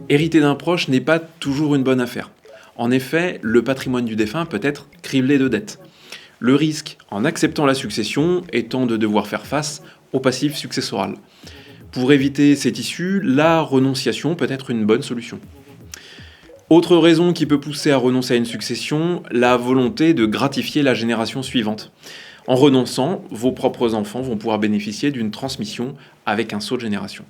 Hériter d'un proche n'est pas toujours une bonne affaire. En effet, le patrimoine du défunt peut être criblé de dettes. Le risque, en acceptant la succession, étant de devoir faire face au passif successoral. Pour éviter cette issue, la renonciation peut être une bonne solution. Autre raison qui peut pousser à renoncer à une succession, la volonté de gratifier la génération suivante. En renonçant, vos propres enfants vont pouvoir bénéficier d'une transmission avec un saut de génération.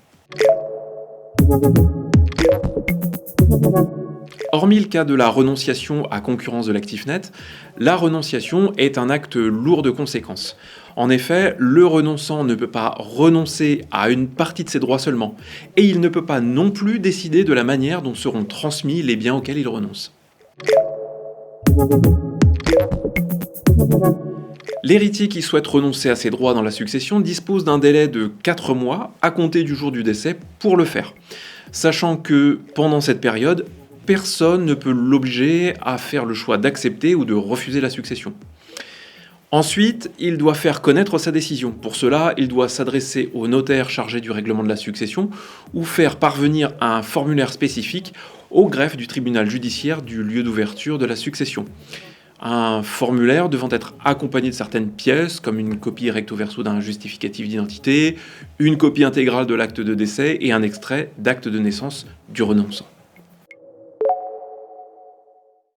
Hormis le cas de la renonciation à concurrence de l'actif net, la renonciation est un acte lourd de conséquences. En effet, le renonçant ne peut pas renoncer à une partie de ses droits seulement, et il ne peut pas non plus décider de la manière dont seront transmis les biens auxquels il renonce. L'héritier qui souhaite renoncer à ses droits dans la succession dispose d'un délai de 4 mois à compter du jour du décès pour le faire, sachant que pendant cette période, personne ne peut l'obliger à faire le choix d'accepter ou de refuser la succession. Ensuite, il doit faire connaître sa décision. Pour cela, il doit s'adresser au notaire chargé du règlement de la succession ou faire parvenir un formulaire spécifique au greffe du tribunal judiciaire du lieu d'ouverture de la succession. Un formulaire devant être accompagné de certaines pièces, comme une copie recto verso d'un justificatif d'identité, une copie intégrale de l'acte de décès et un extrait d'acte de naissance du renonçant.